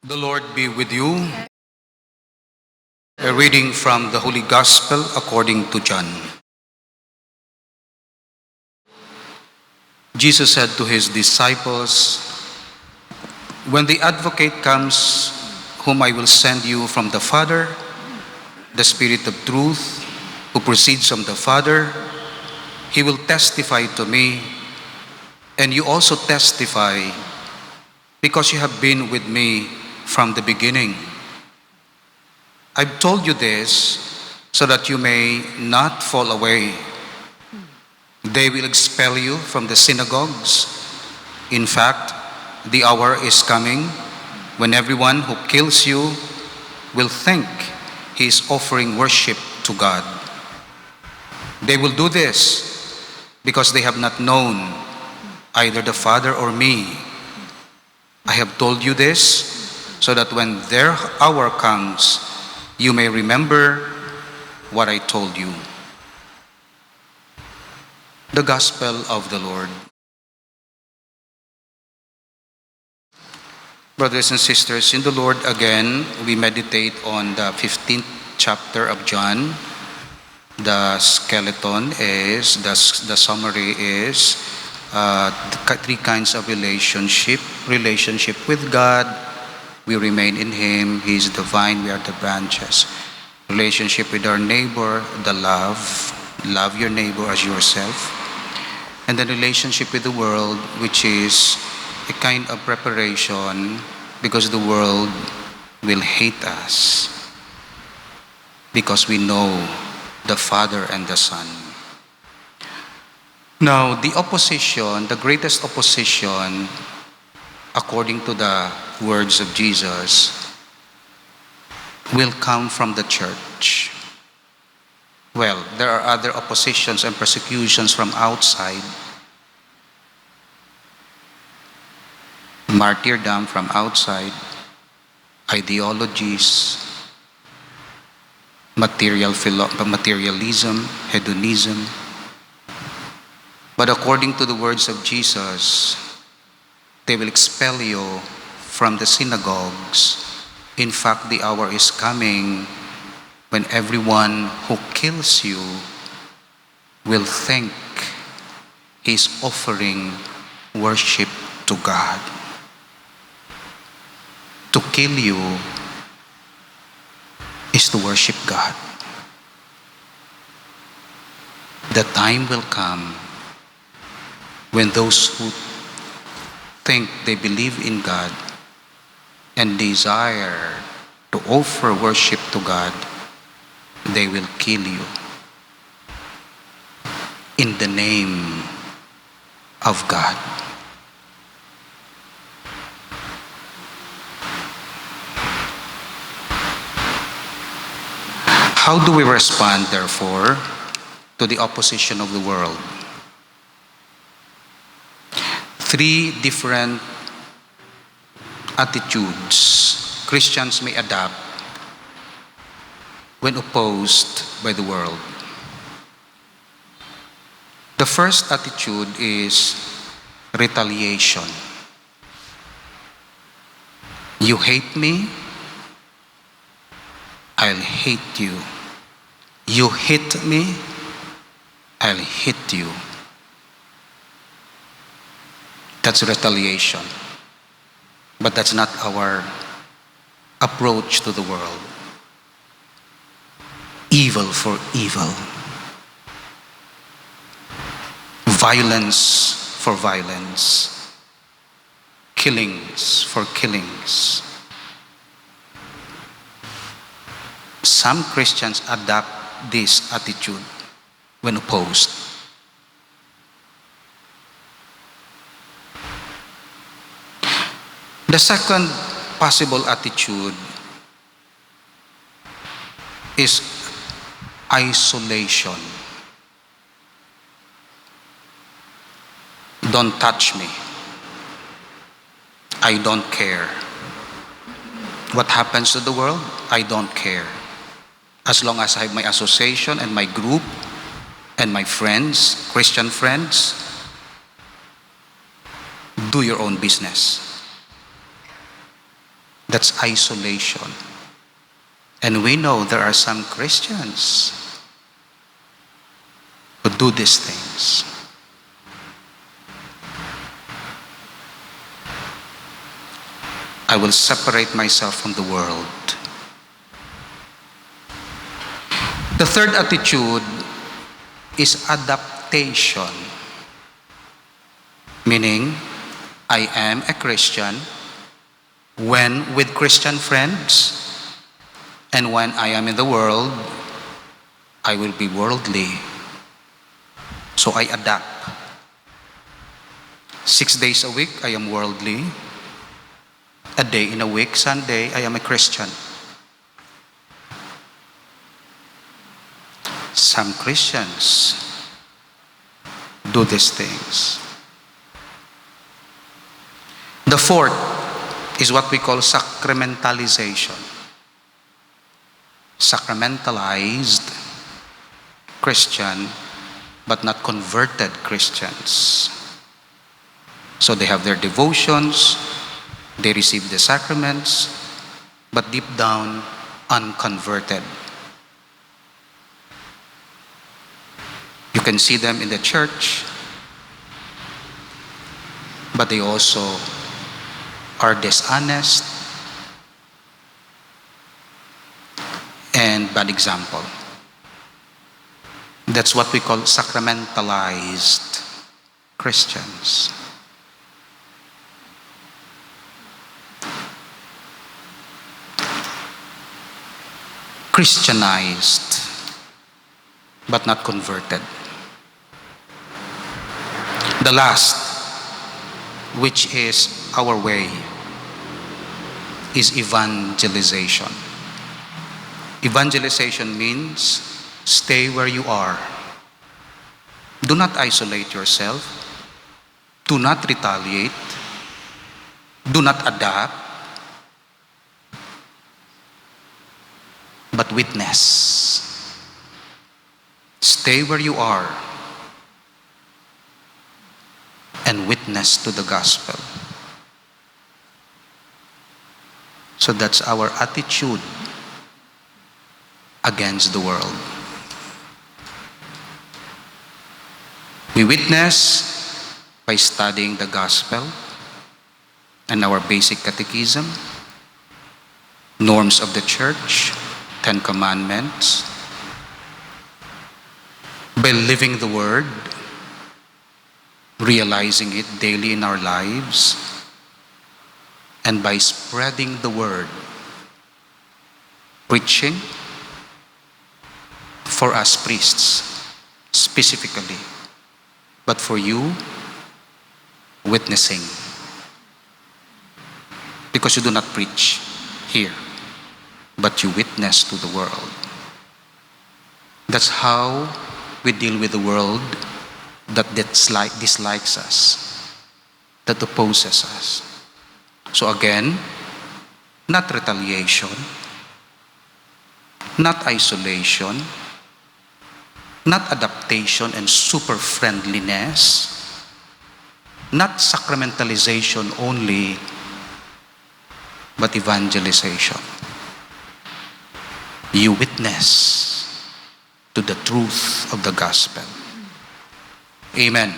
The Lord be with you. A reading from the Holy Gospel according to John. Jesus said to his disciples, "When the Advocate comes, whom I will send you from the Father, the Spirit of truth, who proceeds from the Father, he will testify to me, and you also testify, because you have been with me from the beginning. I've told you this so that you may not fall away. They will expel you from the synagogues. In fact, the hour is coming when everyone who kills you will think he is offering worship to God. They will do this because they have not known either the Father or me. I have told you this so that when their hour comes, you may remember what I told you." The Gospel of the Lord. Brothers and sisters in the Lord, again, we meditate on the 15th chapter of John. The skeleton is, the summary is, three kinds of relationship. Relationship with God, we remain in Him, He is the vine, we are the branches. Relationship with our neighbor, the love your neighbor as yourself. And the relationship with the world, which is a kind of preparation, because the world will hate us because we know the Father and the Son. Now, the opposition, the greatest opposition, according to the words of Jesus, will come from the church. Well, there are other oppositions and persecutions from outside. Martyrdom from outside, ideologies, materialism, hedonism. But according to the words of Jesus, they will expel you from the synagogues. In fact, the hour is coming when everyone who kills you will think he's offering worship to God. To kill you is to worship God. The time will come when those who think they believe in God and desire to offer worship to God, they will kill you in the name of God. How do we respond, therefore, to the opposition of the world? Three different attitudes Christians may adopt when opposed by the world. The first attitude is retaliation. You hate me, I'll hate you. You hit me, I'll hit you. That's retaliation. But that's not our approach to the world. Evil for evil. Violence for violence. Killings for killings. Some Christians adopt this attitude when opposed. The second possible attitude is isolation. Don't touch me. I don't care. What happens to the world? I don't care. As long as I have my association and my group and my friends, Christian friends, do your own business. That's isolation. And we know there are some Christians who do these things. I will separate myself from the world. The third attitude is adaptation, meaning I am a Christian when with Christian friends, and when I am in the world, I will be worldly. So I adapt. 6 days a week, I am worldly. A day in a week, Sunday, I am a Christian. Some Christians do these things. The fourth is what we call sacramentalization. Sacramentalized Christian, but not converted Christians. So they have their devotions, they receive the sacraments, but deep down, unconverted. You can see them in the church, but they also are dishonest and bad example. That's what we call sacramentalized Christians. Christianized, but not converted. The last, which is our way, is evangelization. Evangelization means stay where you are. Do not isolate yourself. Do not retaliate. Do not adapt. But witness. Stay where you are and witness to the gospel. So that's our attitude against the world. We witness by studying the gospel and our basic catechism, norms of the church, 10 Commandments, by living the word, realizing it daily in our lives, and by spreading the word, preaching for us priests specifically, but for you, witnessing. Because you do not preach here, but you witness to the world. That's how we deal with the world that dislikes us, that opposes us. So again, not retaliation, not isolation, not adaptation and super friendliness, not sacramentalization only, but evangelization. You witness to the truth of the gospel. Amen.